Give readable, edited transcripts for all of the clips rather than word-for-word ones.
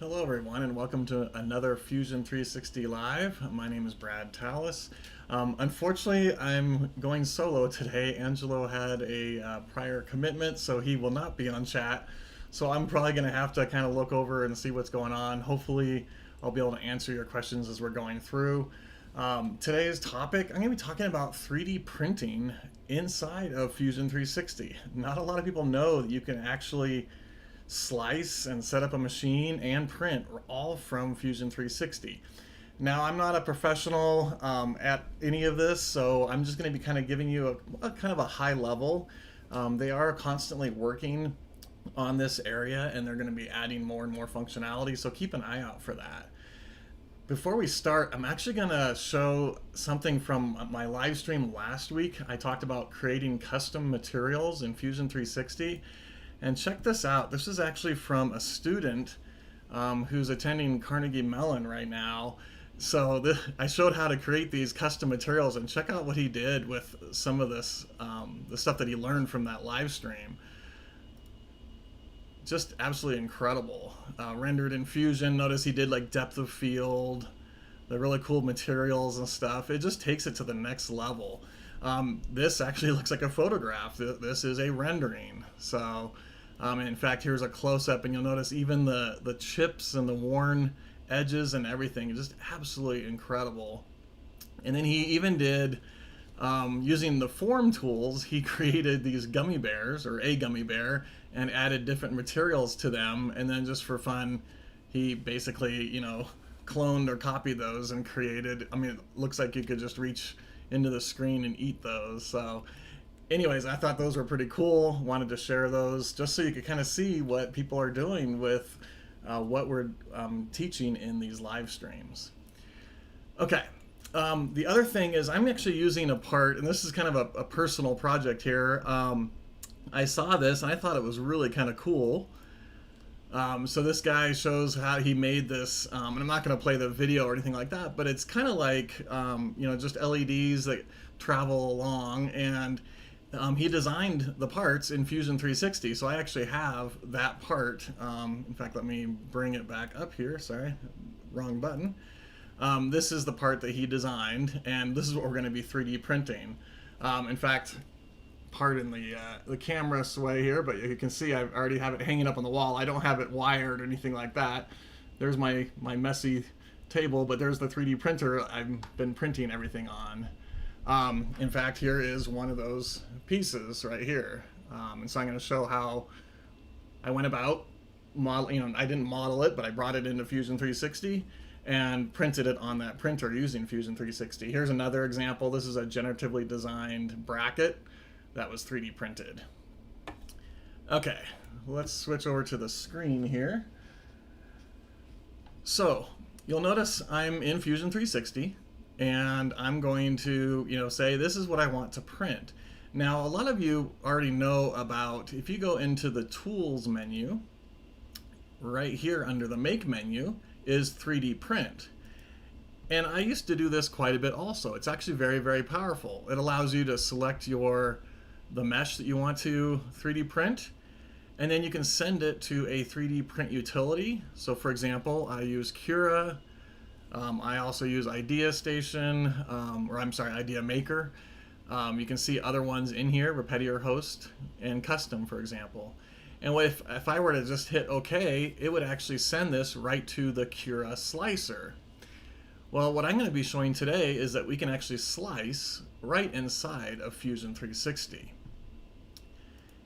Hello everyone and welcome to another Fusion 360 Live. My name is Brad Tallis. Unfortunately, I'm going solo today. Angelo had a prior commitment, so he will not be on chat. So I'm probably going to have to kind of look over and see what's going on. Hopefully I'll be able to answer your questions as we're going through. Today's topic, I'm going to be talking about 3D printing inside of Fusion 360. Not a lot of people know that you can actually slice and set up a machine and print all from Fusion 360. Now, I'm not a professional at any of this, so I'm just going to be kind of giving you a kind of a high level. They are constantly working on this area and they're going to be adding more and more functionality, so keep an eye out for that. Before we start, I'm actually going to show something from my live stream last week. I talked about creating custom materials in Fusion 360. And check this out. This is actually from a student who's attending Carnegie Mellon right now. So I showed how to create these custom materials, and check out what he did with some of this, the stuff that he learned from that live stream. Just absolutely incredible. Rendered in Fusion. Notice he did like depth of field, the really cool materials and stuff. It just takes it to the next level. This actually looks like a photograph. This is a rendering. So, in fact, here's a close-up, and you'll notice even the chips and the worn edges and everything. Just absolutely incredible. And then he even did, using the form tools, he created these gummy bears, or a gummy bear, and added different materials to them. And then just for fun, he basically, cloned or copied those and created, it looks like you could just reach into the screen and eat those. So anyways, I thought those were pretty cool. Wanted to share those just so you could kind of see what people are doing with what we're teaching in these live streams. Okay, the other thing is I'm actually using a part, and this is kind of a personal project here. I saw this and I thought it was really kind of cool. So this guy shows how he made this, and I'm not going to play the video or anything like that, but it's kind of like, just LEDs that travel along, and he designed the parts in Fusion 360, so I actually have that part. In fact, let me bring it back up here. Sorry, wrong button. This is the part that he designed, and this is what we're going to be 3D printing. In fact, pardon the camera sway here, but you can see I already have it hanging up on the wall. I don't have it wired or anything like that. There's my messy table, but there's the 3D printer I've been printing everything on. In fact, here is one of those pieces right here. And so I'm going to show how I went about I didn't model it, but I brought it into Fusion 360 and printed it on that printer using Fusion 360. Here's another example. This is a generatively designed bracket that was 3D printed. Okay, let's switch over to the screen here. So you'll notice I'm in Fusion 360, and I'm going to say this is what I want to print. Now, a lot of you already know about, if you go into the Tools menu, right here under the Make menu is 3D Print. And I used to do this quite a bit also. It's actually very, very powerful. It allows you to select the mesh that you want to 3D print, and then you can send it to a 3D print utility. So for example, I use Cura. I also use Idea Station, Idea Maker. You can see other ones in here, Repetier Host and Custom, for example. And if I were to just hit OK, it would actually send this right to the Cura slicer. Well, what I'm going to be showing today is that we can actually slice right inside of Fusion 360.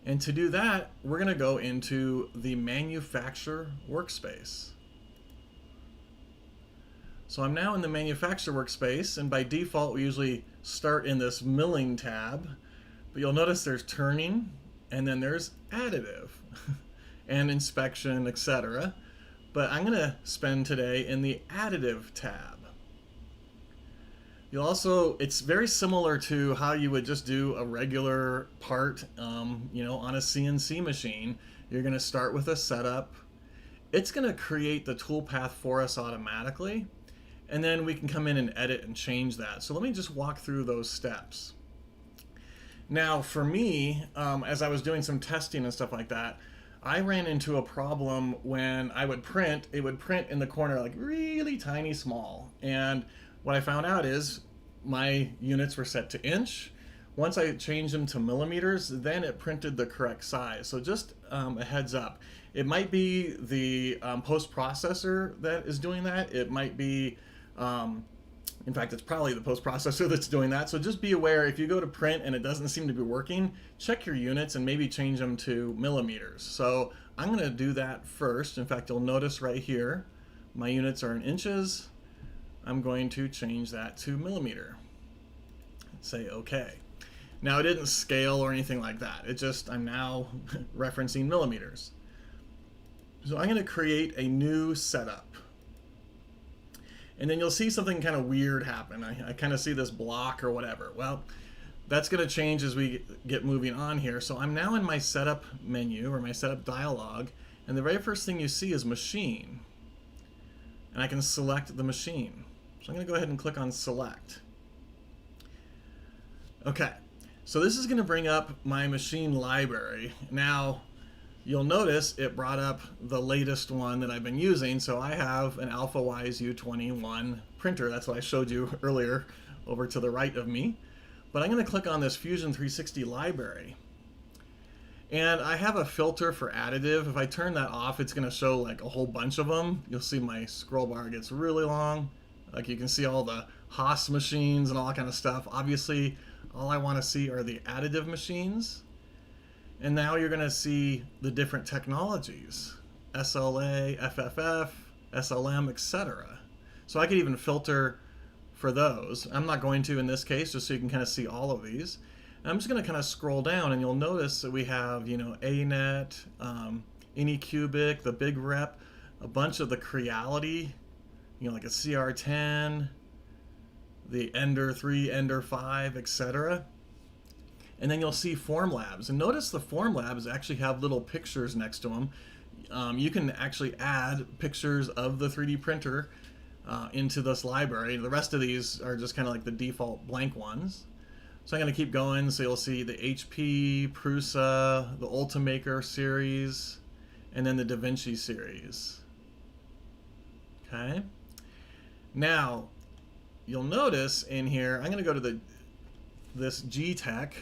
And to do that, we're going to go into the Manufacture Workspace. So I'm now in the Manufacture Workspace, and by default we usually start in this Milling tab, but you'll notice there's Turning, and then there's Additive, and Inspection, etc. But I'm going to spend today in the Additive tab. You'll also, it's very similar to how you would just do a regular part, on a CNC machine. You're going to start with a setup. It's going to create the toolpath for us automatically, and then we can come in and edit and change that. So let me just walk through those steps. Now, for me, as I was doing some testing and stuff like that, I ran into a problem when I would print, it would print in the corner like really tiny small. And what I found out is my units were set to inch. Once I changed them to millimeters, then it printed the correct size. So just a heads up. It might be the post processor that is doing that. It might be, in fact, it's probably the post processor that's doing that. So just be aware if you go to print and it doesn't seem to be working, check your units and maybe change them to millimeters. So I'm going to do that first. In fact, you'll notice right here, my units are in inches. I'm going to change that to millimeter. Say OK. Now it didn't scale or anything like that. It just, I'm now referencing millimeters. So I'm going to create a new setup. And then you'll see something kind of weird happen. I kind of see this block or whatever. Well, that's going to change as we get moving on here. So I'm now in my setup menu or my setup dialog. And the very first thing you see is machine. And I can select the machine. So I'm going to go ahead and click on select. Okay. So this is going to bring up my machine library. Now, you'll notice it brought up the latest one that I've been using. So I have an AlphaWise U21 printer. That's what I showed you earlier over to the right of me. But I'm going to click on this Fusion 360 library. And I have a filter for additive. If I turn that off, it's going to show like a whole bunch of them. You'll see my scroll bar gets really long. Like you can see all the Haas machines and all that kind of stuff. Obviously, all I want to see are the additive machines. And now you're going to see the different technologies, SLA, FFF, SLM, etc. So I could even filter for those. I'm not going to in this case, just so you can kind of see all of these. And I'm just going to kind of scroll down, and you'll notice that we have, ANET, Anycubic, the Big Rep, a bunch of the Creality, like a CR10, the Ender 3, Ender 5, etc. And then you'll see Formlabs. And notice the Formlabs actually have little pictures next to them. You can actually add pictures of the 3D printer into this library. The rest of these are just kind of like the default blank ones. So I'm going to keep going. So you'll see the HP, Prusa, the Ultimaker series, and then the DaVinci series. Okay. Now, you'll notice in here, I'm going to go to this G-Tech.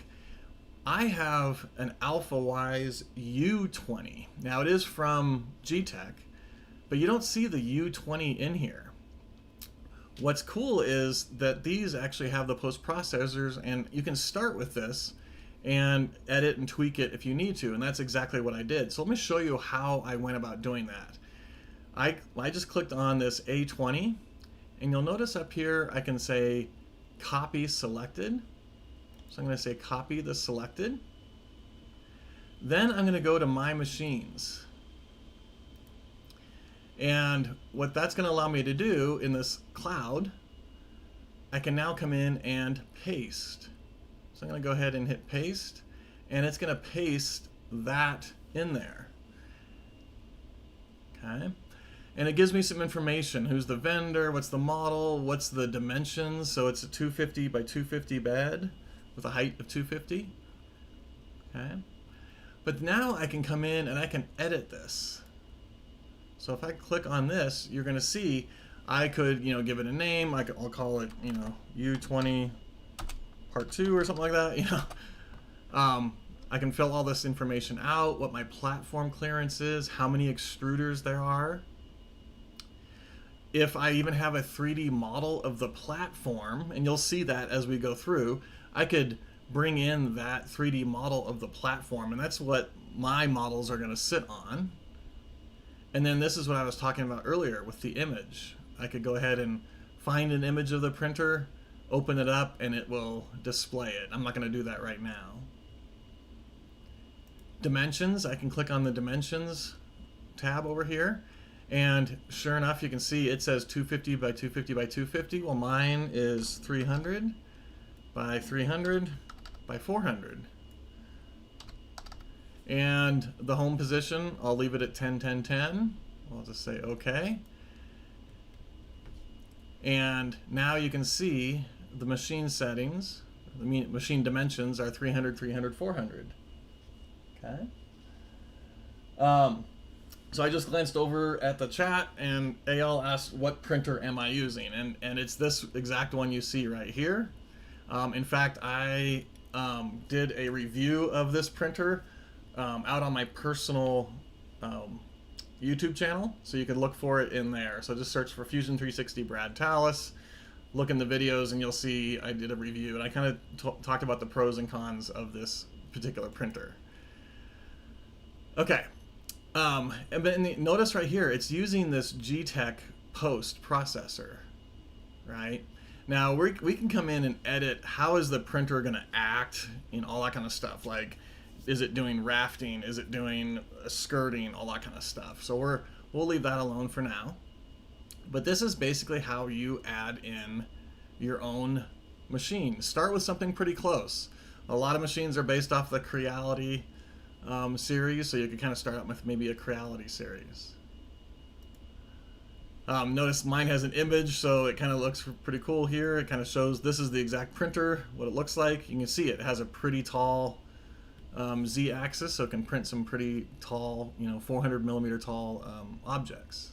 I have an AlphaWise U20. Now it is from G-Tech, but you don't see the U20 in here. What's cool is that these actually have the post processors, and you can start with this and edit and tweak it if you need to, and that's exactly what I did. So let me show you how I went about doing that. I just clicked on this A20, and you'll notice up here I can say copy selected. So I'm going to say copy the selected. Then I'm going to go to my machines. And what that's going to allow me to do in this cloud, I can now come in and paste. So I'm going to go ahead and hit paste, and it's going to paste that in there. Okay. And it gives me some information. Who's the vendor? What's the model? What's the dimensions? So it's a 250 by 250 bed with a height of 250. Okay. But now I can come in and I can edit this. So if I click on this, you're going to see I could, give it a name. I'll call it, U20 Part 2 or something like that. I can fill all this information out, what my platform clearance is, how many extruders there are. If I even have a 3D model of the platform, and you'll see that as we go through, I could bring in that 3D model of the platform, and that's what my models are going to sit on. And then this is what I was talking about earlier with the image. I could go ahead and find an image of the printer, open it up, and it will display it. I'm not going to do that right now. Dimensions, I can click on the Dimensions tab over here. And sure enough, you can see it says 250 by 250 by 250. Well, mine is 300 by 300 by 400. And the home position, I'll leave it at 10, 10, 10. I'll just say OK. And now you can see the machine settings, the machine dimensions are 300, 300, 400. Okay. So I just glanced over at the chat, and Ayal asked, what printer am I using? And it's this exact one you see right here. In fact, I did a review of this printer out on my personal YouTube channel, so you can look for it in there. So just search for Fusion 360 Brad Tallis, look in the videos, and you'll see I did a review, and I kind of talked about the pros and cons of this particular printer. Okay. And then notice right here, it's using this GTEC post processor, right? Now we can come in and edit how is the printer going to act and all that kind of stuff. Like, is it doing rafting? Is it doing skirting? All that kind of stuff. So we'll leave that alone for now. But this is basically how you add in your own machine. Start with something pretty close. A lot of machines are based off the Creality series, so you could kind of start out with maybe a Creality series. Notice mine has an image, so it kind of looks pretty cool here. It kind of shows this is the exact printer, what it looks like. You can see it has a pretty tall Z-axis, so it can print some pretty tall, 400 millimeter tall objects.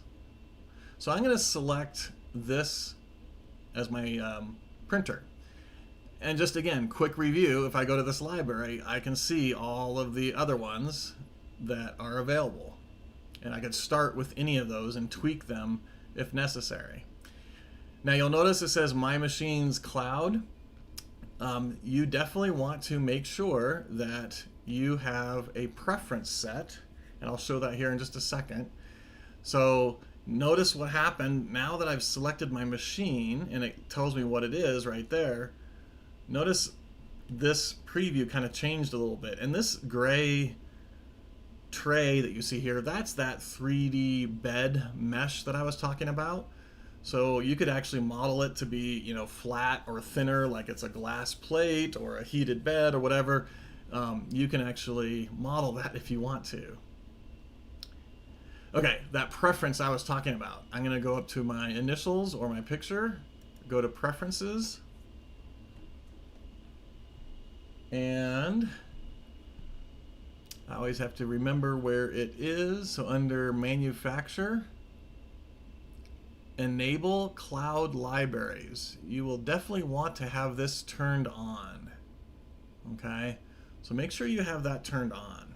So I'm going to select this as my printer. And just again, quick review, if I go to this library, I can see all of the other ones that are available. And I could start with any of those and tweak them if necessary. Now you'll notice it says My Machines Cloud. You definitely want to make sure that you have a preference set, and I'll show that here in just a second. So notice what happened now that I've selected my machine, and it tells me what it is right there. Notice this preview kind of changed a little bit, and this gray tray that you see here, that's that 3D bed mesh that I was talking about. So you could actually model it to be, flat or thinner, like it's a glass plate or a heated bed or whatever. You can actually model that if you want to. Okay, that preference I was talking about. I'm going to go up to my initials or my picture, go to Preferences, and I always have to remember where it is. So under Manufacture, Enable Cloud Libraries. You will definitely want to have this turned on. Okay, so make sure you have that turned on.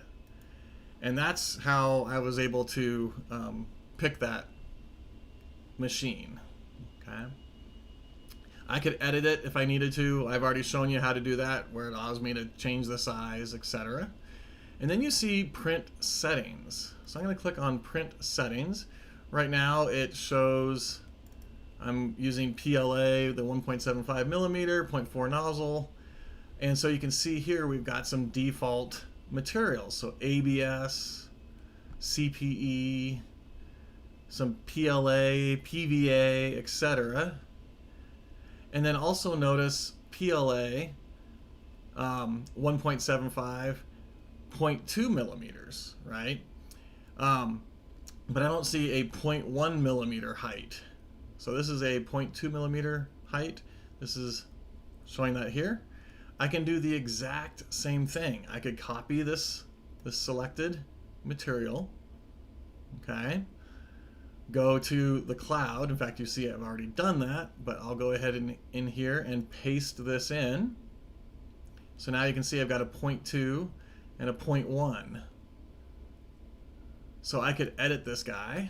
And that's how I was able to pick that machine. Okay, I could edit it if I needed to. I've already shown you how to do that, where it allows me to change the size, etc. And then you see Print Settings. So I'm going to click on Print Settings. Right now it shows I'm using PLA, the 1.75 millimeter, 0.4 nozzle. And so you can see here we've got some default materials. So ABS, CPE, some PLA, PVA, etc. And then also notice PLA 1.75, 0.2 millimeters, right? But I don't see a 0.1 millimeter height. So this is a 0.2 millimeter height. This is showing that here. I can do the exact same thing. I could copy this selected material, okay? Go to the cloud. In fact, you see I've already done that, but I'll go ahead and in here and paste this in. So now you can see I've got a 0.2 and a 0.1. So I could edit this guy.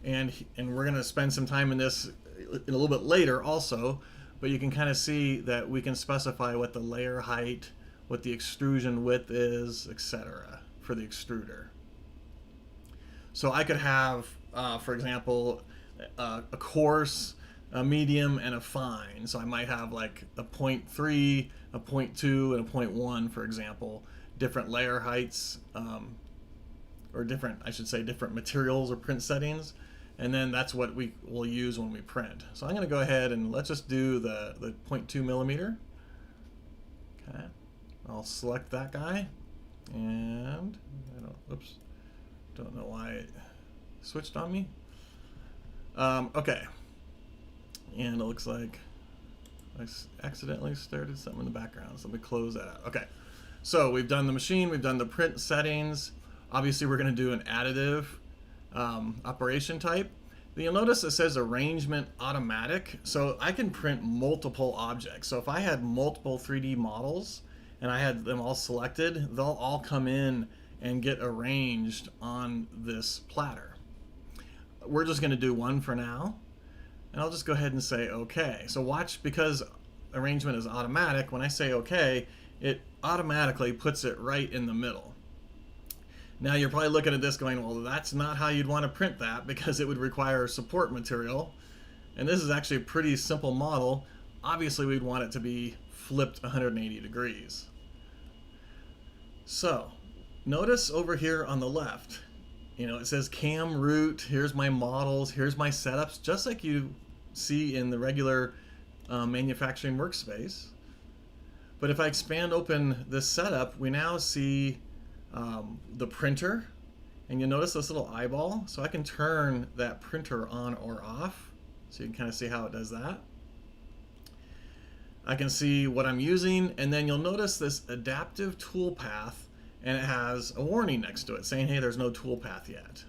And we're going to spend some time in this a little bit later also, but you can kind of see that we can specify what the layer height, what the extrusion width is, etc. for the extruder. So I could have, for example, a coarse, a medium, and a fine. So I might have like a 0.3, a 0.2, and a 0.1, for example, different layer heights, or different, I should say, different materials or print settings. And then that's what we will use when we print. So I'm going to go ahead and let's just do the 0.2 millimeter. Okay, I'll select that guy, and don't know why it switched on me. Okay, and it looks like I accidentally started something in the background, so let me close that out. Okay, So we've done the machine, we've done the print settings. Obviously we're going to do an additive operation type. You'll notice it says arrangement automatic, so I can print multiple objects. So if I had multiple 3D models and I had them all selected, they'll all come in and get arranged on this platter. We're just going to do one for now, and I'll just go ahead and say OK. So watch, because arrangement is automatic, when I say OK, it automatically puts it right in the middle. Now you're probably looking at this going, well, that's not how you'd want to print that, because it would require support material. And this is actually a pretty simple model. Obviously we'd want it to be flipped 180 degrees. So notice over here on the left, it says cam root, here's my models, here's my setups, just like you see in the regular manufacturing workspace. But if I expand open this setup, we now see the printer, and you'll notice this little eyeball, so I can turn that printer on or off, so you can kind of see how it does that. I can see what I'm using, and then you'll notice this adaptive toolpath, and it has a warning next to it saying, hey, there's no toolpath yet.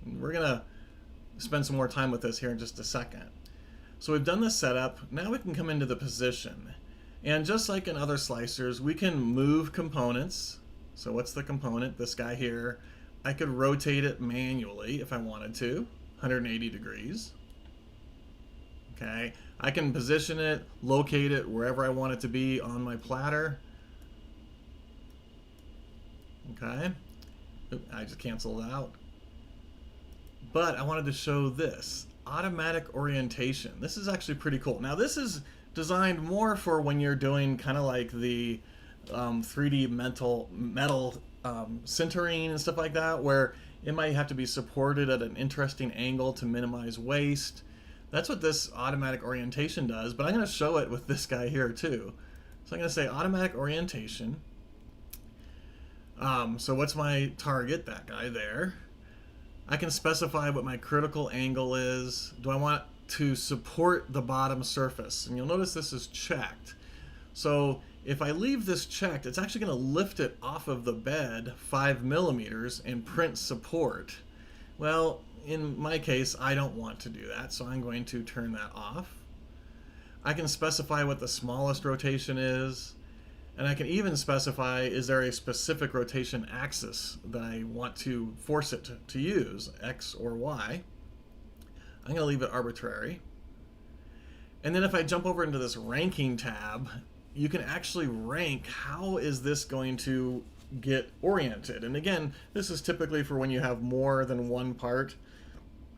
And we're gonna spend some more time with this here in just a second. So we've done the setup. Now we can come into the position, and just like in other slicers, we can move components. So what's the component? This guy here. I could rotate it manually if I wanted to, 180 degrees. Okay, I can position it, locate it wherever I want it to be on my platter. Okay, I just canceled it out. But I wanted to show this, automatic orientation. This is actually pretty cool. Now this is designed more for when you're doing kind of like the 3D metal sintering and stuff like that, where it might have to be supported at an interesting angle to minimize waste. That's what this automatic orientation does, but I'm going to show it with this guy here too. So I'm going to say automatic orientation. So what's my target? That guy there. I can specify what my critical angle is. Do I want to support the bottom surface? And you'll notice this is checked. So if I leave this checked, it's actually going to lift it off of the bed 5 millimeters and print support. Well, in my case, I don't want to do that, so I'm going to turn that off. I can specify what the smallest rotation is, and I can even specify, is there a specific rotation axis that I want to force it to use, X or Y. I'm going to leave it arbitrary. And then if I jump over into this ranking tab, you can actually rank how is this going to get oriented. And again, this is typically for when you have more than one part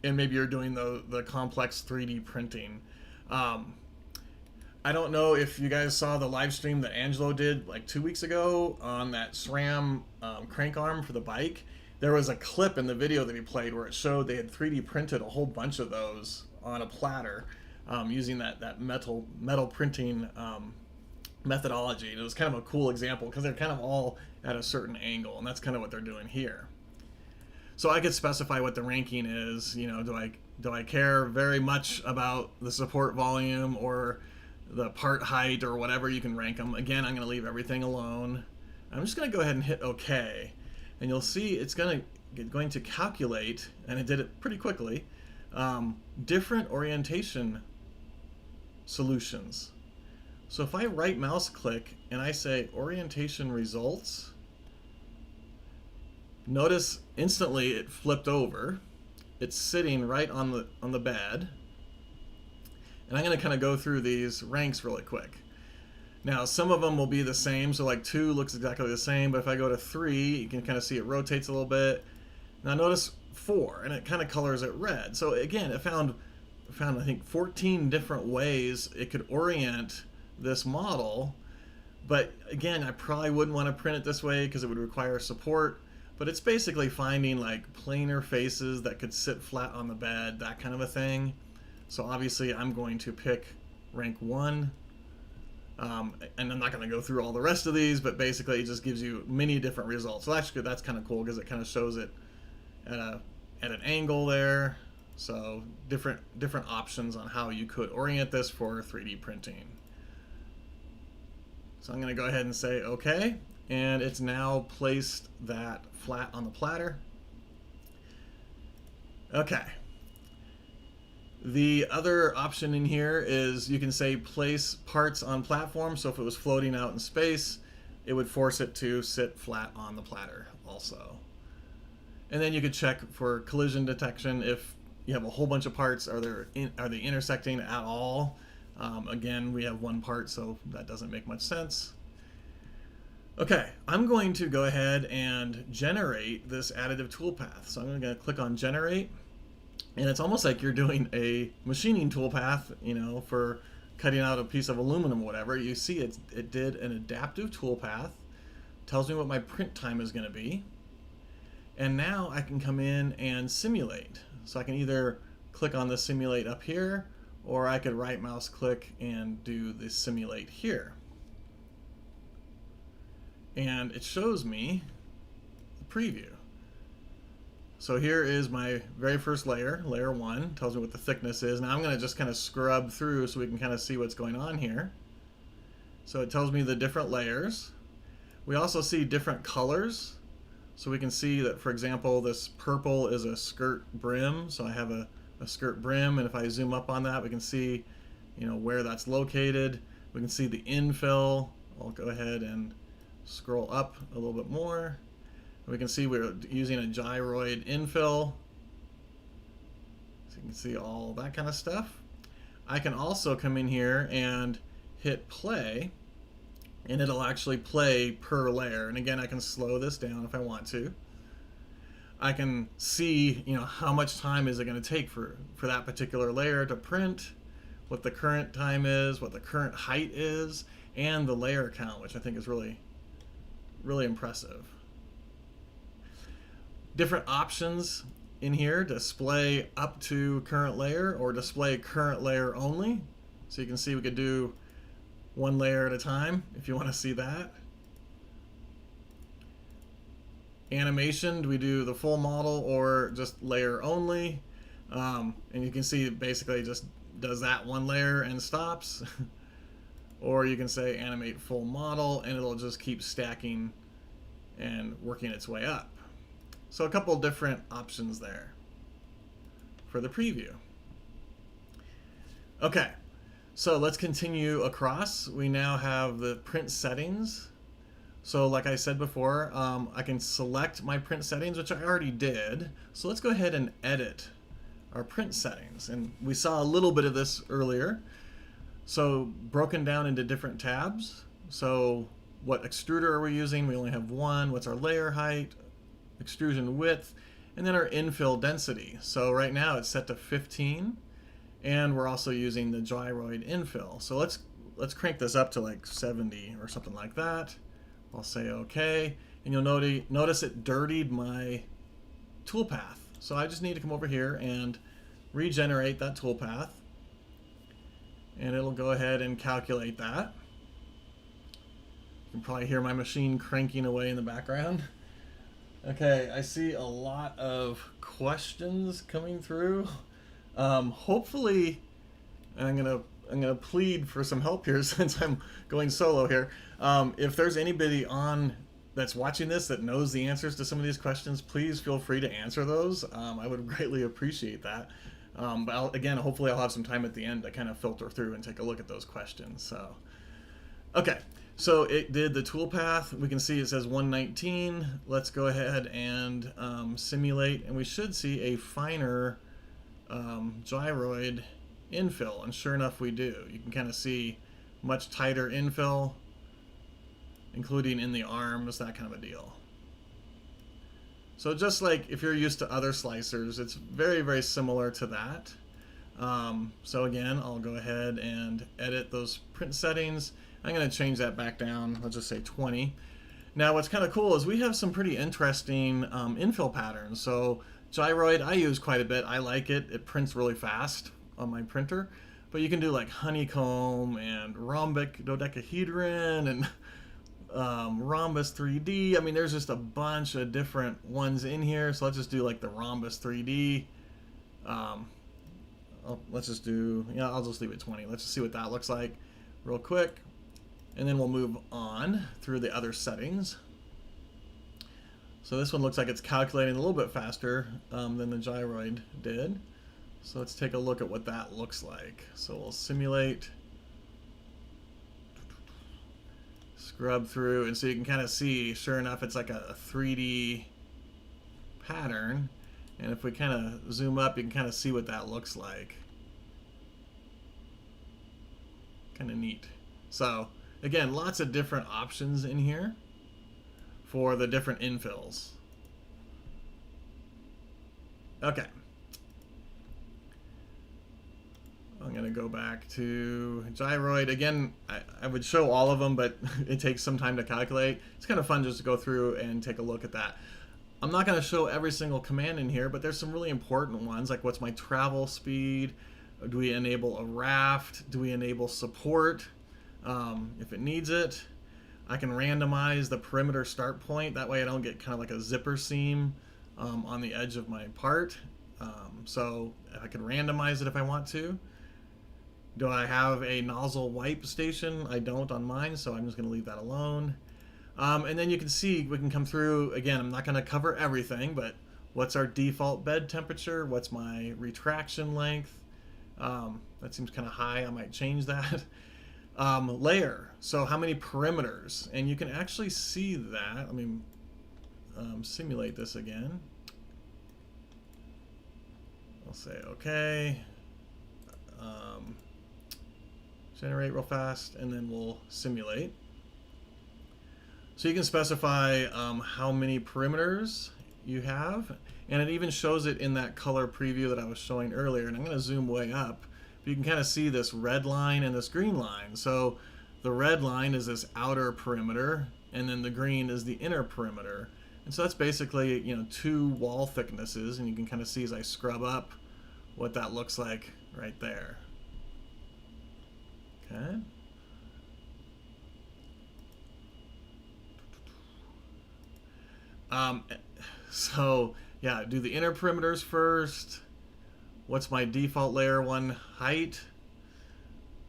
and maybe you're doing the complex 3D printing. I don't know if you guys saw the live stream that Angelo did like 2 weeks ago on that SRAM crank arm for the bike. There was a clip in the video that he played where it showed they had 3D printed a whole bunch of those on a platter using that metal printing methodology. And it was kind of a cool example because they're kind of all at a certain angle, and that's kind of what they're doing here. So I could specify what the ranking is. Do I care very much about the support volume or the part height or whatever? You can rank them. Again, I'm going to leave everything alone. I'm just going to go ahead and hit OK, and you'll see it's going to calculate, and it did it pretty quickly, different orientation solutions. So if I right mouse click and I say orientation results, notice instantly it flipped over. It's sitting right on the bed. And I'm going to kind of go through these ranks really quick. Now some of them will be the same, so like 2 looks exactly the same, but if I go to 3, you can kind of see it rotates a little bit. Now notice 4, and it kind of colors it red. So again, it found I think 14 different ways it could orient this model, but again, I probably wouldn't want to print it this way because it would require support. But it's basically finding like planar faces that could sit flat on the bed, that kind of a thing. So obviously I'm going to pick rank 1, and I'm not going to go through all the rest of these, but basically it just gives you many different results. So actually that's kind of cool because it kind of shows it at an angle there. So different options on how you could orient this for 3D printing. So I'm going to go ahead and say OK, and it's now placed that flat on the platter. Okay. The other option in here is you can say place parts on platform. So if it was floating out in space, it would force it to sit flat on the platter also. And then you could check for collision detection. If you have a whole bunch of parts, are they intersecting at all? Again, we have one part, so that doesn't make much sense. Okay, I'm going to go ahead and generate this additive toolpath. So I'm going to click on generate. And it's almost like you're doing a machining toolpath, you know, for cutting out a piece of aluminum or whatever. You see it did an adaptive toolpath, tells me what my print time is going to be. And now I can come in and simulate. So I can either click on the simulate up here, or I could right mouse click and do the simulate here. And it shows me the preview. So here is my very first layer, layer 1, tells me what the thickness is. Now I'm going to just kind of scrub through so we can kind of see what's going on here. So it tells me the different layers. We also see different colors. So we can see that, for example, this purple is a skirt brim. So I have a skirt brim, and if I zoom up on that, we can see, you know, where that's located. We can see the infill. I'll go ahead and scroll up a little bit more. We can see we're using a gyroid infill. So you can see all that kind of stuff. I can also come in here and hit play, and it'll actually play per layer. And again, I can slow this down if I want to. I can see, you know, how much time is it going to take for that particular layer to print, what the current time is, what the current height is, and the layer count, which I think is really, really impressive. Different options in here: display up to current layer or display current layer only. So you can see we could do one layer at a time if you want to see that. Animation, do we do the full model or just layer only? And you can see it basically just does that one layer and stops. Or you can say animate full model, and it'll just keep stacking and working its way up. So a couple different options there for the preview. Okay, so let's continue across. We now have the print settings. So like I said before, I can select my print settings, which I already did. So let's go ahead and edit our print settings. And we saw a little bit of this earlier. So broken down into different tabs. So what extruder are we using? We only have one. What's our layer height? Extrusion width, and then our infill density. So right now it's set to 15, and we're also using the gyroid infill. So let's crank this up to like 70 or something like that. I'll say okay, and you'll notice it dirtied my toolpath. So I just need to come over here and regenerate that toolpath, and it'll go ahead and calculate that. You can probably hear my machine cranking away in the background. Okay, I see a lot of questions coming through. Hopefully, I'm gonna plead for some help here since I'm going solo here. If there's anybody on that's watching this that knows the answers to some of these questions, please feel free to answer those. I would greatly appreciate that. But again, hopefully I'll have some time at the end to kind of filter through and take a look at those questions. So, okay. So it did the toolpath. We can see it says 119. Let's go ahead and simulate, and we should see a finer gyroid infill, and sure enough we do. You can kind of see much tighter infill, including in the arms, that kind of a deal. So just like if you're used to other slicers, it's very, very similar to that. So again, I'll go ahead and edit those print settings. I'm going to change that back down, let's just say 20. Now what's kind of cool is we have some pretty interesting infill patterns. So gyroid I use quite a bit. I like it. It prints really fast on my printer. But you can do like honeycomb and rhombic dodecahedron and rhombus 3D. I mean, there's just a bunch of different ones in here. So let's just do like the rhombus 3D. Let's just do, yeah, I'll just leave it 20. Let's just see what that looks like real quick. And then we'll move on through the other settings. So this one looks like it's calculating a little bit faster than the gyroid did. So let's take a look at what that looks like. So we'll simulate, scrub through, and so you can kind of see, sure enough, it's like a 3D pattern. And if we kind of zoom up, you can kind of see what that looks like. Kind of neat. So again, lots of different options in here for the different infills. Okay. I'm going to go back to gyroid. Again, I would show all of them, but it takes some time to calculate. It's kind of fun just to go through and take a look at that. I'm not going to show every single command in here, but there's some really important ones, like what's my travel speed? Do we enable a raft? Do we enable support if it needs it? I can randomize the perimeter start point. That way I don't get kind of like a zipper seam on the edge of my part. So I can randomize it if I want to. Do I have a nozzle wipe station? I don't on mine, so I'm just going to leave that alone. And then you can see we can come through. Again, I'm not going to cover everything, but what's our default bed temperature? What's my retraction length? That seems kind of high. I might change that. Layer. So how many perimeters? And you can actually see that. Let me simulate this again. I'll say okay. Generate real fast, and then we'll simulate. So you can specify how many perimeters you have, and it even shows it in that color preview that I was showing earlier. And I'm going to zoom way up. But you can kind of see this red line and this green line. So the red line is this outer perimeter, and then the green is the inner perimeter. And so that's basically, you know, 2 wall thicknesses, and you can kind of see as I scrub up what that looks like right there. Okay. So yeah, do the inner perimeters first. What's my default layer 1 height?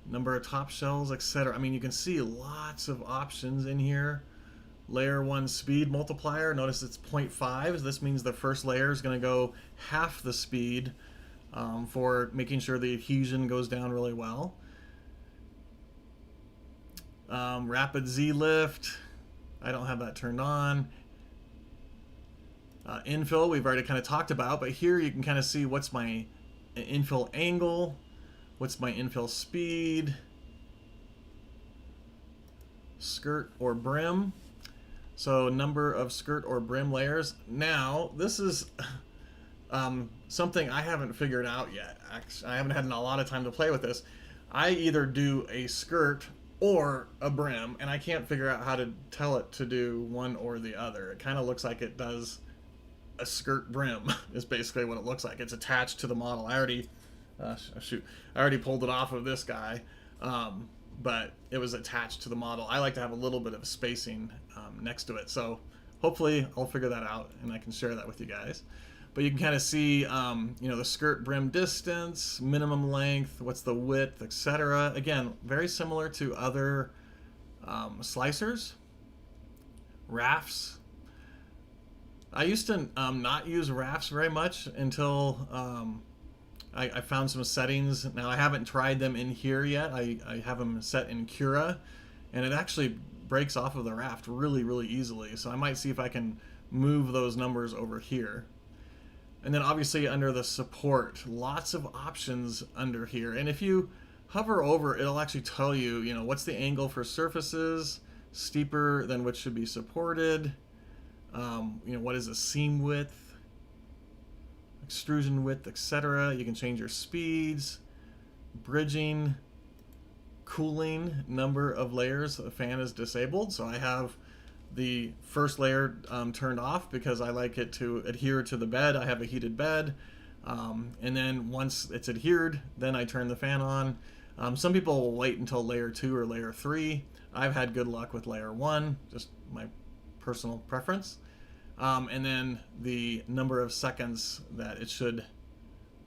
Number of top shells, etc. I mean, you can see lots of options in here. Layer 1 speed multiplier. Notice it's 0.5. This means the first layer is going to go half the speed for making sure the adhesion goes down really well. Rapid Z lift. I don't have that turned on. Infill, we've already kind of talked about, but here you can kind of see what's my infill angle, what's my infill speed, skirt or brim. So number of skirt or brim layers. Now, this is something I haven't figured out yet. Actually, I haven't had a lot of time to play with this. I either do a skirt or a brim, and I can't figure out how to tell it to do one or the other. It kind of looks like it does a skirt brim is basically what it looks like. It's attached to the model. I already pulled it off of this guy, but it was attached to the model. I like to have a little bit of spacing next to it, so hopefully I'll figure that out and I can share that with you guys. But you can kind of see, you know, the skirt brim distance, minimum length, what's the width, etc. Again, very similar to other slicers, rafts. I used to not use rafts very much until I found some settings. Now, I haven't tried them in here yet. I have them set in Cura, and it actually breaks off of the raft really, really easily. So I might see if I can move those numbers over here. And then obviously under the support, lots of options under here. And if you hover over, it'll actually tell you, you know, what's the angle for surfaces, steeper than what should be supported. You know, what is a seam width, extrusion width, etc. You can change your speeds, bridging, cooling, number of layers. The fan is disabled, so I have the first layer turned off because I like it to adhere to the bed. I have a heated bed, and then once it's adhered, then I turn the fan on. Some people will wait until layer 2 or layer 3. I've had good luck with layer 1, just my personal preference. And then the number of seconds that it should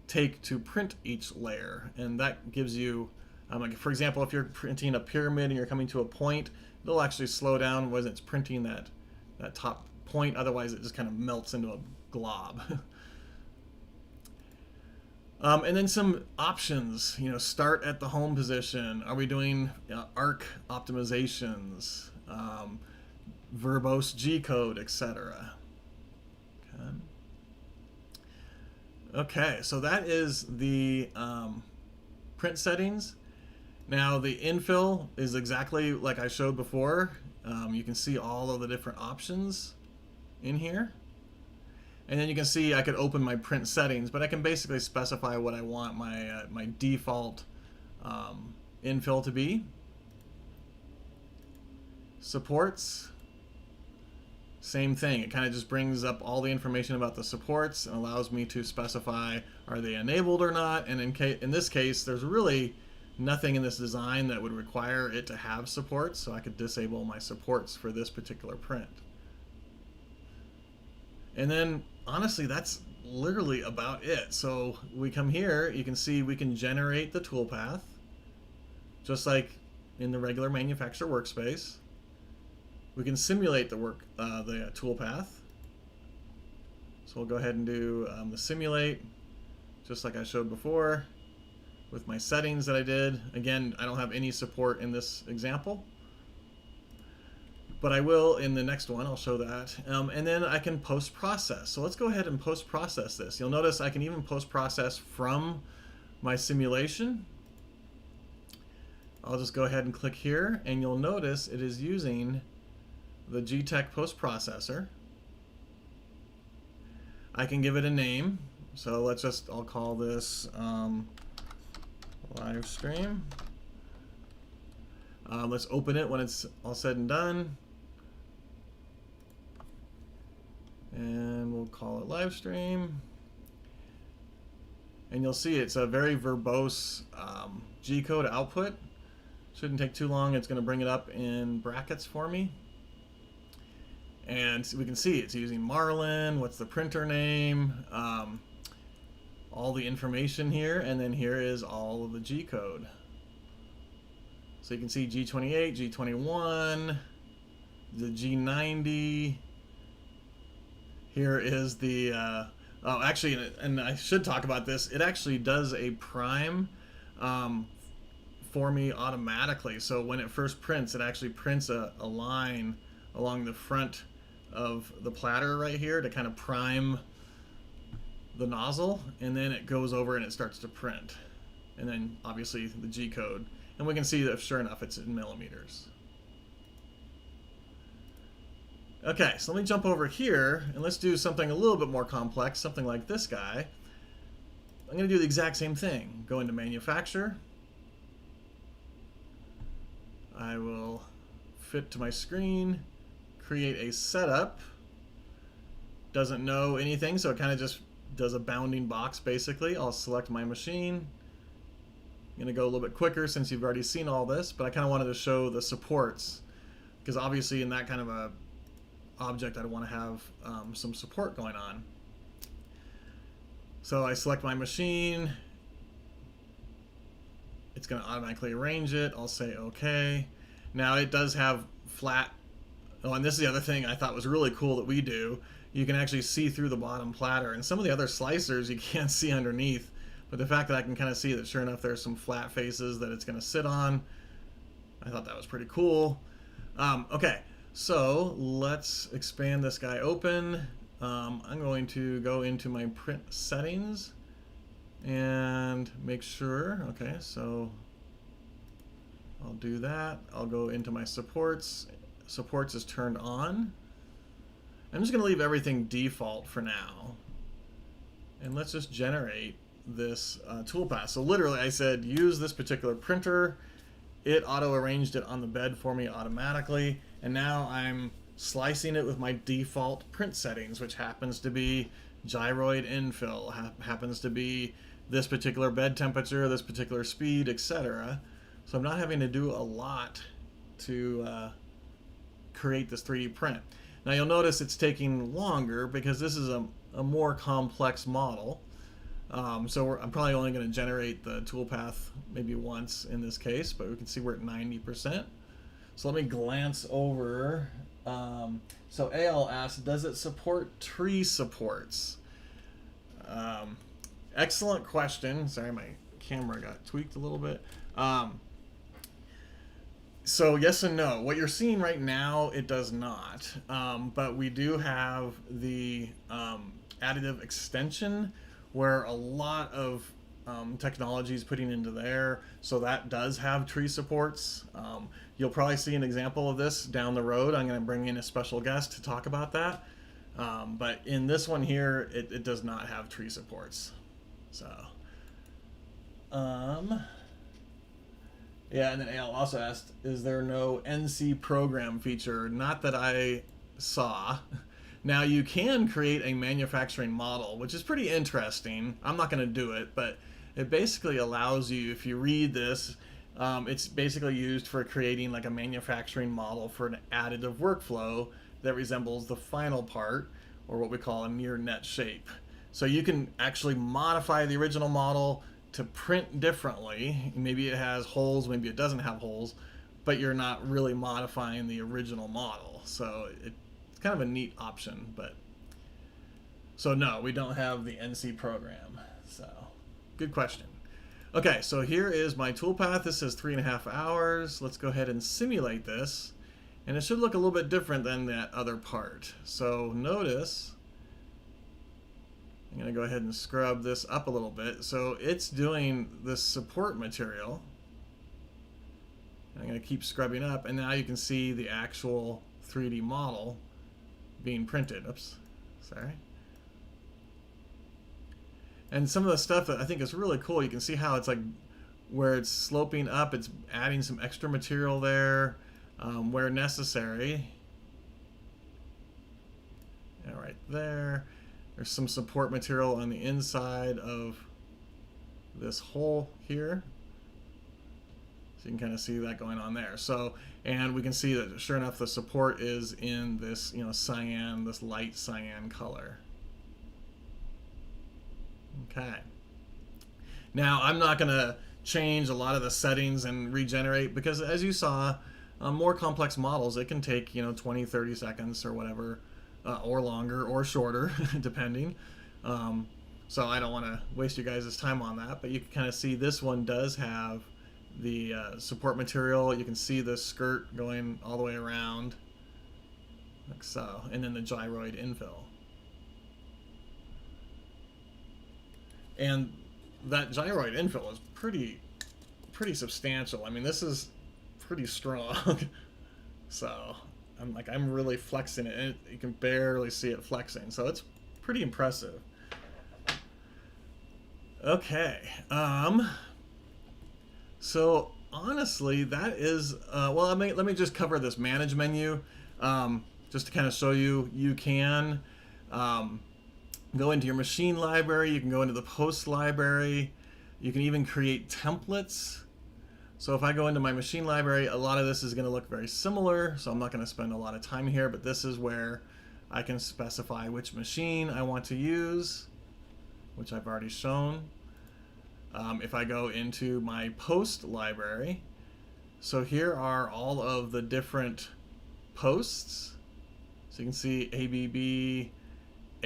take to print each layer, and that gives you Like for example, if you're printing a pyramid and you're coming to a point, it'll actually slow down when it's printing that top point. Otherwise, it just kind of melts into a glob. And then some options, start at the home position. Are we doing arc optimizations, verbose G code, etc.? Okay, so that is the print settings. Now the infill is exactly like I showed before. You can see all of the different options in here. And then you can see I could open my print settings, but I can basically specify what I want my default infill to be. Supports, same thing. It kind of just brings up all the information about the supports and allows me to specify are they enabled or not. And in this case, there's really nothing in this design that would require it to have supports, so I could disable my supports for this particular print. And then honestly, that's literally about it. So we come here, you can see we can generate the toolpath just like in the regular manufacturer workspace. We can simulate the toolpath. So we'll go ahead and do the simulate just like I showed before with my settings that I did. Again, I don't have any support in this example, but I will in the next one. I'll show that. And then I can post-process. So let's go ahead and post-process this. You'll notice I can even post-process from my simulation. I'll just go ahead and click here, and you'll notice it is using the GTech post-processor. I can give it a name. So I'll call this LiveStream. Let's open it when it's all said and done. And we'll call it LiveStream. And you'll see it's a very verbose G-code output. Shouldn't take too long. It's going to bring it up in brackets for me. And we can see it's using Marlin. What's the printer name? All the information here. And then here is all of the G-code. So you can see G28, G21, the G90. Here is the, oh, actually, and I should talk about this, it actually does a prime for me automatically. So when it first prints, it actually prints a line along the front of the platter right here to kind of prime the nozzle, and then it goes over and it starts to print. And then obviously the G code. And we can see that sure enough it's in millimeters. Okay, so let me jump over here and let's do something a little bit more complex, something like this guy. I'm going to do the exact same thing. Go into manufacture. I will fit to my screen, create a setup. Doesn't know anything, so it kind of just does a bounding box basically. I'll select my machine. I'm going to go a little bit quicker since you've already seen all this, but I kind of wanted to show the supports because obviously in that kind of a object I'd want to have some support going on. So I select my machine. It's going to automatically arrange it. I'll say OK. Now it does have flat. Oh, and this is the other thing I thought was really cool that we do. You can actually see through the bottom platter. And some of the other slicers you can't see underneath. But the fact that I can kind of see that sure enough there's some flat faces that it's going to sit on, I thought that was pretty cool. Okay, so let's expand this guy open. I'm going to go into my print settings and make sure. Okay, so I'll do that. I'll go into my supports. Supports is turned on. I'm just going to leave everything default for now. And let's just generate this toolpath. So literally I said use this particular printer. It auto-arranged it on the bed for me automatically. And now I'm slicing it with my default print settings, which happens to be gyroid infill, happens to be this particular bed temperature, this particular speed, etc. So I'm not having to do a lot to create this 3D print. Now you'll notice it's taking longer because this is a more complex model. So I'm probably only going to generate the toolpath maybe once in this case, but we can see we're at 90%. So let me glance over. So AL asked, does it support tree supports? Excellent question. Sorry, my camera got tweaked a little bit. So yes and no. What you're seeing right now, it does not. But we do have the additive extension where a lot of technology is putting into there. So that does have tree supports. You'll probably see an example of this down the road. I'm going to bring in a special guest to talk about that. But in this one here, it does not have tree supports. So, yeah, and then Al also asked, is there no NC program feature? Not that I saw. Now you can create a manufacturing model, which is pretty interesting. I'm not going to do it, but it basically allows you, if you read this, it's basically used for creating like a manufacturing model for an additive workflow that resembles the final part, or what we call a near net shape. So you can actually modify the original model to print differently. Maybe it has holes, maybe it doesn't have holes, but you're not really modifying the original model. So it's kind of a neat option. But so no, we don't have the NC program. So good question. Okay, so here is my toolpath. This is 3.5 hours. Let's go ahead and simulate this. And it should look a little bit different than that other part. So notice, I'm going to go ahead and scrub this up a little bit. So it's doing this support material. I'm going to keep scrubbing up, and now you can see the actual 3D model being printed. Oops, sorry. And some of the stuff that I think is really cool, you can see how it's like where it's sloping up, it's adding some extra material there where necessary. And right there. There's some support material on the inside of this hole here. So you can kind of see that going on there. So, and we can see that sure enough, the support is in this, cyan, this light cyan color. Okay. Now, I'm not going to change a lot of the settings and regenerate because as you saw, more complex models, it can take, 20, 30 seconds or whatever. Or longer or shorter, depending. So I don't want to waste you guys' time on that, but you can kind of see this one does have the support material. You can see the skirt going all the way around, like so, and then the gyroid infill. And that gyroid infill is pretty substantial. I mean, this is pretty strong. So I'm really flexing it, and you can barely see it flexing, so it's pretty impressive. Okay, so honestly, that is well. Let me just cover this manage menu, just to kind of show you. You can go into your machine library. You can go into the post library. You can even create templates. So if I go into my machine library, a lot of this is going to look very similar, so I'm not going to spend a lot of time here, but this is where I can specify which machine I want to use, which I've already shown. If I go into my post library, so here are all of the different posts. So you can see ABB,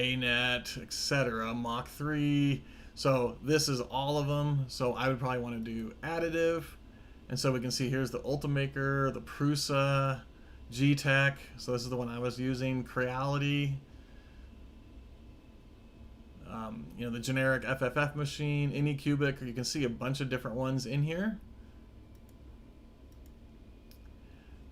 ANET, etc., Mach 3. So this is all of them. So I would probably want to do additive. And so we can see here's the Ultimaker, the Prusa, G-Tech. So this is the one I was using, Creality. The generic FFF machine, Anycubic. You can see a bunch of different ones in here.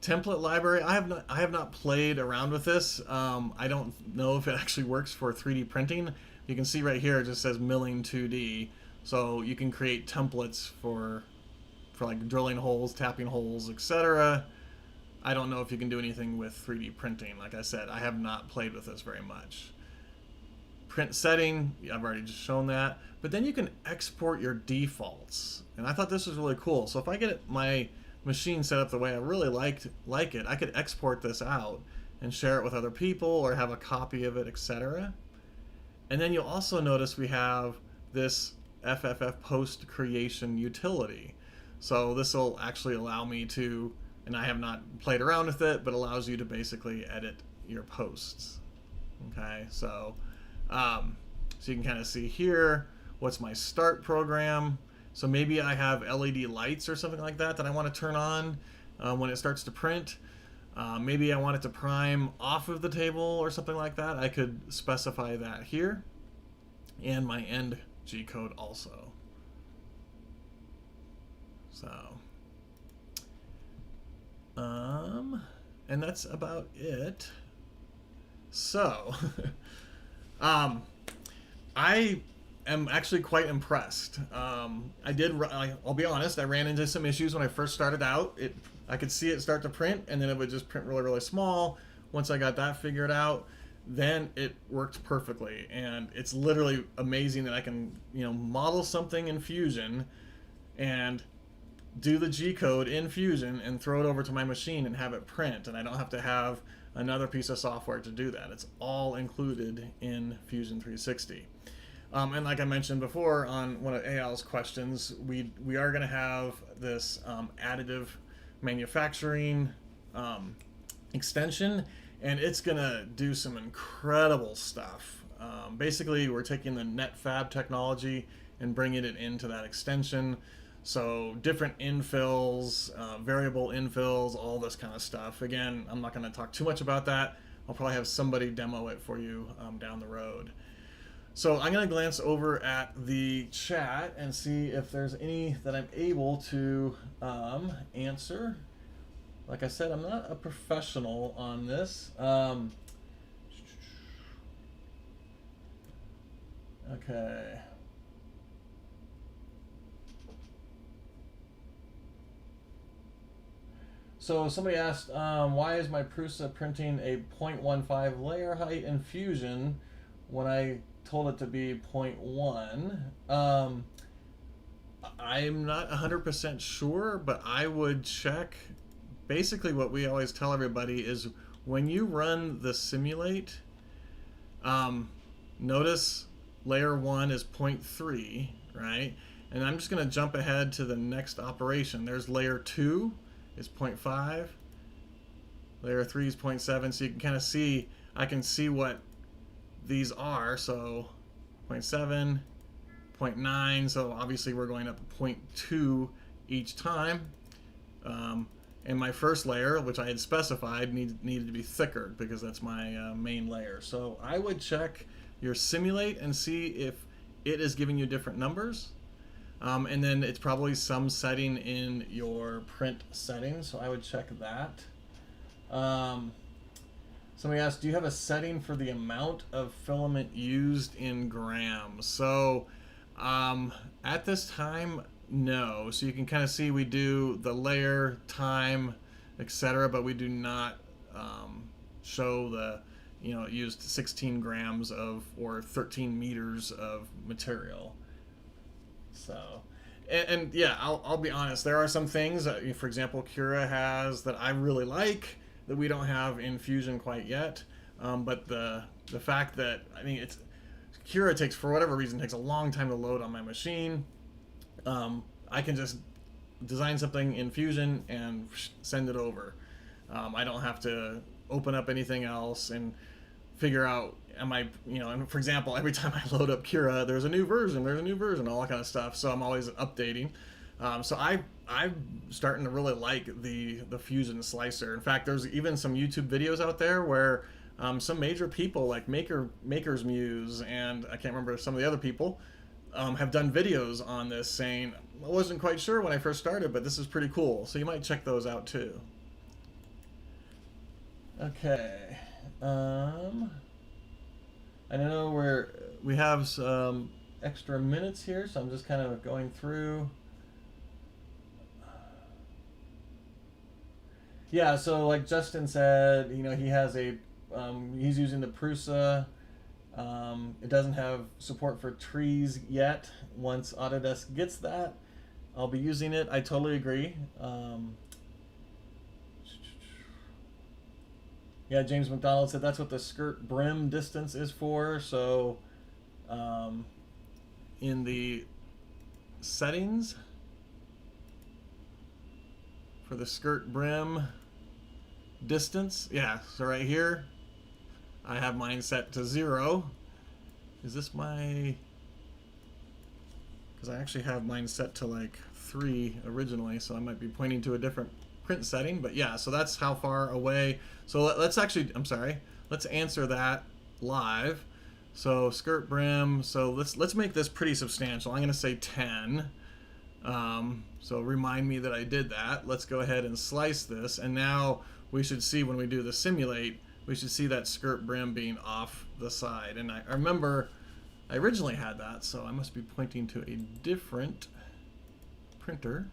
Template library. I have not played around with this. I don't know if it actually works for 3D printing. You can see right here it just says milling 2D. So you can create templates for like drilling holes, tapping holes, etc. I don't know if you can do anything with 3D printing. Like I said, I have not played with this very much. Print setting, I've already just shown that. But then you can export your defaults. And I thought this was really cool. So if I get my machine set up the way I really like it, I could export this out and share it with other people or have a copy of it, etc. And then you'll also notice we have this FFF post creation utility. So this will actually allow me to, and I have not played around with it, but allows you to basically edit your posts. Okay, so so you can kind of see here what's my start program. So maybe I have LED lights or something like that that I want to turn on when it starts to print. Maybe I want it to prime off of the table or something like that. I could specify that here, and my end G code also. So, and that's about it. So, I am actually quite impressed. I'll be honest, I ran into some issues when I first started out. I could see it start to print, and then it would just print really, really small. Once I got that figured out, then it worked perfectly. And it's literally amazing that I can, model something in Fusion and do the G code in Fusion and throw it over to my machine and have it print. And I don't have to have another piece of software to do that. It's all included in Fusion 360. And like I mentioned before on one of AL's questions, we are going to have this additive manufacturing extension, and it's going to do some incredible stuff. Basically, we're taking the NetFab technology and bringing it into that extension. So different infills, variable infills, all this kind of stuff. Again, I'm not going to talk too much about that. I'll probably have somebody demo it for you down the road. So I'm going to glance over at the chat and see if there's any that I'm able to answer. Like I said, I'm not a professional on this. Okay. So somebody asked, why is my Prusa printing a 0.15 layer height in Fusion when I told it to be 0.1? I'm not 100% sure, but I would check. Basically what we always tell everybody is when you run the simulate, notice layer 1 is 0.3, right? And I'm just going to jump ahead to the next operation. There's layer 2 is 0.5, layer 3 is 0.7, so you can kind of see, I can see what these are. So 0.7, 0.9, so obviously we're going up 0.2 each time. And my first layer, which I had specified, needed to be thicker because that's my main layer. So I would check your simulate and see if it is giving you different numbers. And then it's probably some setting in your print settings, so I would check that. Somebody asked, do you have a setting for the amount of filament used in grams? So at this time, no. So you can kind of see we do the layer, time, etc., but we do not show the, it used 16 grams of or 13 meters of material. So, and yeah, I'll be honest. There are some things that, for example, Cura has that I really like that we don't have in Fusion quite yet. But the fact that Cura takes, for whatever reason, takes a long time to load on my machine. I can just design something in Fusion and send it over. I don't have to open up anything else and figure out, and for example, every time I load up Cura, there's a new version, all that kind of stuff. So I'm always updating. So I'm starting to really like the Fusion slicer. In fact, there's even some YouTube videos out there where some major people like Maker's Muse and I can't remember some of the other people have done videos on this saying, I wasn't quite sure when I first started, but this is pretty cool. So you might check those out too. Okay. I know we have some extra minutes here, so I'm just kind of going through. Yeah, so like Justin said, he has he's using the Prusa. It doesn't have support for trees yet. Once Autodesk gets that, I'll be using it. I totally agree. Yeah, James McDonald said that's what the skirt brim distance is for. So, in the settings for the skirt brim distance. Yeah, so right here I have mine set to 0. Is this my... because I actually have mine set to like 3 originally, so I might be pointing to a different print setting. But yeah, so that's how far away. So let's actually, I'm sorry, let's answer that live. So skirt brim, so let's make this pretty substantial. I'm going to say 10. So remind me that I did that. Let's go ahead and slice this, and now we should see when we do the simulate, we should see that skirt brim being off the side. And I remember I originally had that, so I must be pointing to a different printer.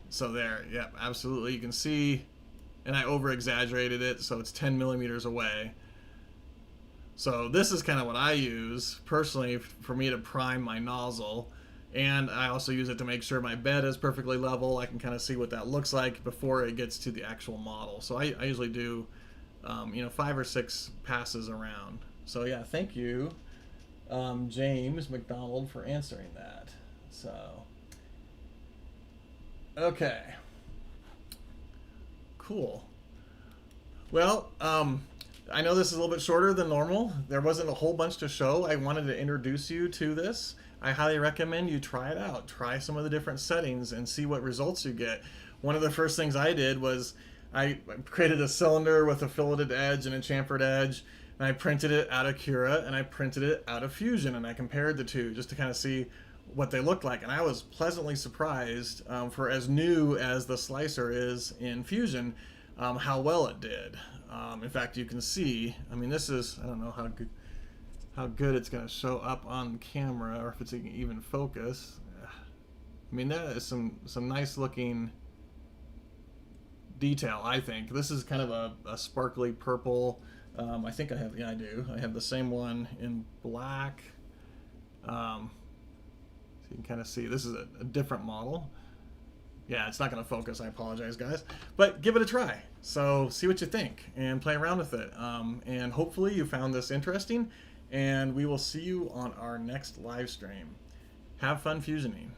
So there, yep, absolutely. You can see, and I over exaggerated it, so it's 10 millimeters away. So this is kind of what I use personally for me to prime my nozzle. And I also use it to make sure my bed is perfectly level. I can kind of see what that looks like before it gets to the actual model. So I usually do, you know, 5 or 6 passes around. So yeah, thank you, James McDonald, for answering that. So, okay, cool. Well, I know this is a little bit shorter than normal. There wasn't a whole bunch to show. I wanted to introduce you to this. I highly recommend you try it out. Try some of the different settings and see what results you get. One of the first things I did was I created a cylinder with a filleted edge and a chamfered edge, and I printed it out of Cura and I printed it out of Fusion, and I compared the two just to kind of see what they looked like. And I was pleasantly surprised, for as new as the slicer is in Fusion, how well it did. In fact, you can see, I mean, this is, I don't know how good it's going to show up on camera, or if it's even focus. I mean, that is some nice looking detail, I think. This is kind of a sparkly purple. I think I have, yeah, I do. I have the same one in black. So you can kind of see this is a different model. Yeah, it's not going to focus. I apologize, guys. But give it a try. So see what you think and play around with it. And hopefully you found this interesting. And we will see you on our next live stream. Have fun fusioning.